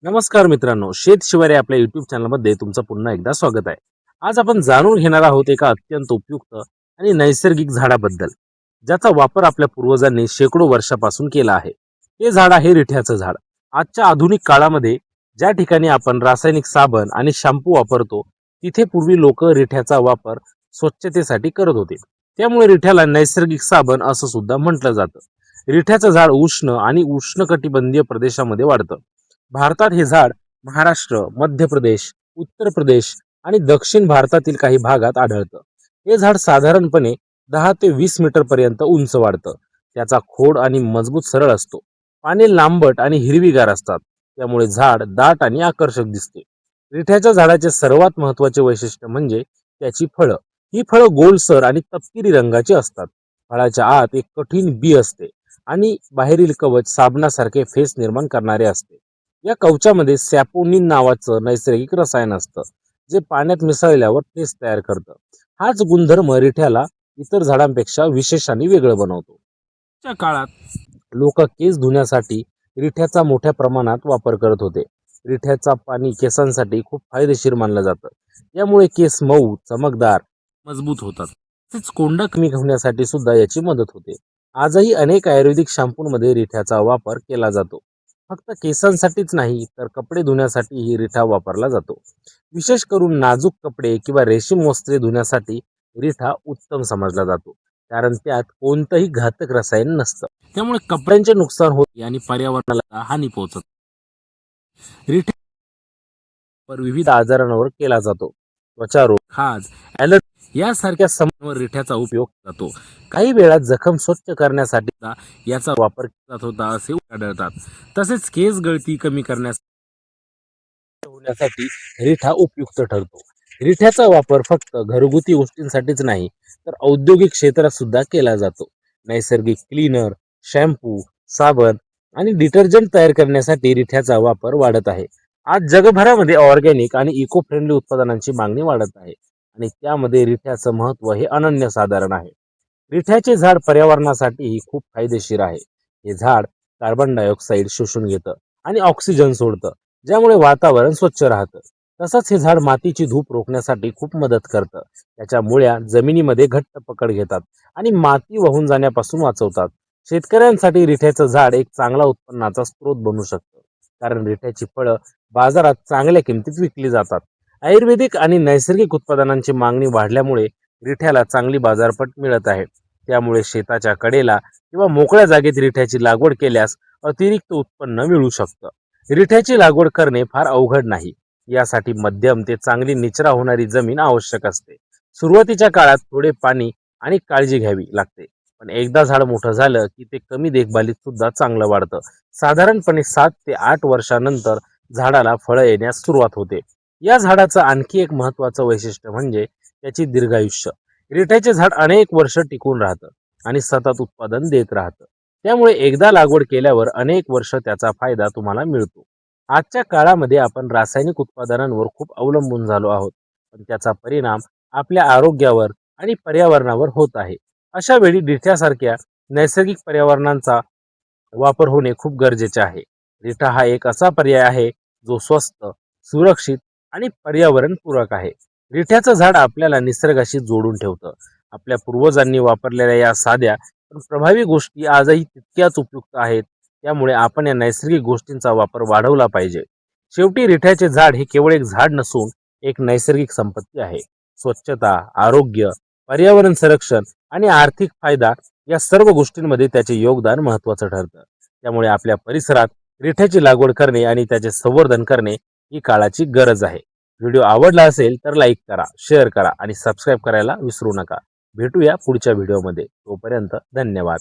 नमस्कार मित्रांनो, शेत शिवारे आपल्या युट्यूब चॅनलमध्ये तुमचं पुन्हा एकदा स्वागत आहे. आज आपण जाणून घेणार आहोत एका अत्यंत उपयुक्त आणि नैसर्गिक झाडाबद्दल, ज्याचा वापर आपल्या पूर्वजांनी शेकडो वर्षापासून केला आहे. हे झाड आहे रिठ्याचं झाड. आजच्या आधुनिक काळामध्ये ज्या ठिकाणी आपण रासायनिक साबण आणि शॅम्पू वापरतो, तिथे पूर्वी लोक रिठ्याचा वापर स्वच्छतेसाठी करत होते. त्यामुळे रिठ्याला नैसर्गिक साबण असं सुद्धा म्हटलं जातं. रिठ्याचं झाड उष्ण आणि उष्णकटिबंधीय प्रदेशामध्ये वाढतं. भारतात हे झाड महाराष्ट्र, मध्य प्रदेश, उत्तर प्रदेश आणि दक्षिण भारतातील काही भागात आढळतं. हे झाड साधारणपणे 10 ते 20 मीटर पर्यंत उंच वाढतं. त्याचा खोड आणि मजबूत सरळ असतो. पाने लांबट आणि हिरवीगार असतात. त्यामुळे झाड दाट आणि आकर्षक दिसते. रिठ्याच्या झाडाचे सर्वात महत्त्वाचे वैशिष्ट्य म्हणजे त्याची फळं. ही फळं गोलसर आणि तपकिरी रंगाची असतात. फळाच्या आत एक कठीण बी असते आणि बाहेरील कवच साबणासारखे फेस निर्माण करणारे असते. या कवचामध्ये सॅपोनिन नावाचं नैसर्गिक रसायन असतं, जे पाण्यात मिसळल्यावर फेस तयार करतं. हाच गुणधर्म रिठ्याला इतर झाडांपेक्षा विशेष आणि वेगळं बनवतो. च्या काळात लोक केस धुण्यासाठी रिठ्याचा मोठ्या प्रमाणात वापर करत होते. रिठ्याचा पाणी केसांसाठी खूप फायदेशीर मानलं जातं. यामुळे केस मऊ, चमकदार, मजबूत होतात. तसेच कोंडा कमी होण्यासाठी सुद्धा याची मदत होते. आजही अनेक आयुर्वेदिक शॅम्पूमध्ये रिठ्याचा वापर केला जातो. फक्त केसांसाठीच नाही, तर कपडे धुण्यासाठीही रिठा वापरला जातो. विशेष करून नाजूक कपडे किंवा रेशीम वस्त्रे धुण्यासाठी रिठा उत्तम समजला जातो, कारण त्यात कोणतंही घातक रसायन नसतं. त्यामुळे कपड्यांचे नुकसान होते आणि पर्यावरणाला हानी पोहोचत. रिठा वापर विविध आजारांवर केला जातो. त्वचा रोग, खाज, ॲलर्जी यासारख्या समस्यांवर रिठ्याचा उपयोग जातो. काही वेळा जखम स्वच्छ करण्यासाठी याचा वापर केला जात होता असे आढळतात. तसेच केस गळती कमी होण्यासाठी रिठा उपयुक्त ठरतो. रिठ्याचा वापर फक्त घरगुती गोष्टींसाठीच नाही, तर औद्योगिक क्षेत्रात सुद्धा केला जातो. नैसर्गिक क्लीनर, शॅम्पू, साबण आणि डिटर्जंट तयार करण्यासाठी रिठ्याचा वापर वाढत आहे. आज जगभरामध्ये ऑर्गॅनिक आणि इको फ्रेंडली उत्पादनांची मागणी वाढत आहे आणि त्यामध्ये रिठ्याचं महत्त्व हे अनन्यसाधारण आहे. रिठ्याचे झाड पर्यावरणासाठीही खूप फायदेशीर आहे. हे झाड कार्बन डायऑक्साईड शोषून घेतं आणि ऑक्सिजन सोडतं, ज्यामुळे वातावरण स्वच्छ राहतं. तसंच हे झाड मातीची धूप रोखण्यासाठी खूप मदत करतं. त्याच्या मुळ्या जमिनीमध्ये घट्ट पकड घेतात आणि माती वाहून जाण्यापासून वाचवतात. शेतकऱ्यांसाठी रिठ्याचं झाड एक चांगला उत्पन्नाचा स्रोत बनू शकतं, कारण रिठ्याची फळं बाजारात चांगल्या किमतीत विकली जातात. आयुर्वेदिक आणि नैसर्गिक उत्पादनांची मागणी वाढल्यामुळे रिठ्याला चांगली बाजारपेठ मिळत आहे. त्यामुळे शेताच्या कडेला किंवा मोकळ्या जागेत रिठ्याची लागवड केल्यास अतिरिक्त उत्पन्न मिळू शकतं. रिठ्याची लागवड करणे फार अवघड नाही. यासाठी मध्यम ते चांगली निचरा होणारी जमीन आवश्यक असते. सुरुवातीच्या काळात थोडे पाणी आणि काळजी घ्यावी लागते, पण एकदा झाड मोठं झालं की ते कमी देखभालीत सुद्धा चांगलं वाढतं. साधारणपणे 7 ते 8 वर्षानंतर झाडाला फळं येण्यास सुरुवात होते. या झाडाचं आणखी एक महत्त्वाचं वैशिष्ट्य म्हणजे त्याची दीर्घायुष्य. रिठ्याचे झाड अनेक वर्ष टिकून राहतं आणि सतत उत्पादन देत राहतं. त्यामुळे एकदा लागवड केल्यावर अनेक वर्ष त्याचा फायदा तुम्हाला मिळतो. आजच्या काळामध्ये आपण रासायनिक उत्पादनांवर खूप अवलंबून झालो आहोत, पण त्याचा परिणाम आपल्या आरोग्यावर आणि पर्यावरणावर होत आहे. अशा वेळी रिठ्यासारख्या नैसर्गिक पर्यावरणांचा वापर होणे खूप गरजेचे आहे. रिठा हा एक असा पर्याय आहे जो स्वस्त, सुरक्षित आणि पर्यावरण पूरक आहे. रिठ्याचं झाड आपल्याला निसर्गाशी जोडून ठेवतं. आपल्या पूर्वजांनी वापरलेल्या या साध्या पण प्रभावी गोष्टी आजही तितक्याच उपयुक्त आहेत. त्यामुळे आपण या नैसर्गिक गोष्टींचा वापर वाढवला पाहिजे. शेवटी रिठ्याचे झाड हे केवळ एक झाड नसून एक नैसर्गिक संपत्ती आहे. स्वच्छता, आरोग्य, पर्यावरण संरक्षण आणि आर्थिक फायदा या सर्व गोष्टींमध्ये त्याचे योगदान महत्त्वाचं ठरतं. त्यामुळे आपल्या परिसरात रिठ्याची लागवड करणे आणि त्याचे संवर्धन करणे ही काळाची गरज आहे. व्हिडिओ आवडला असेल तर लाईक करा, शेअर करा आणि सबस्क्राईब करायला विसरू नका. भेटूया पुढच्या व्हिडिओमध्ये. तोपर्यंत धन्यवाद.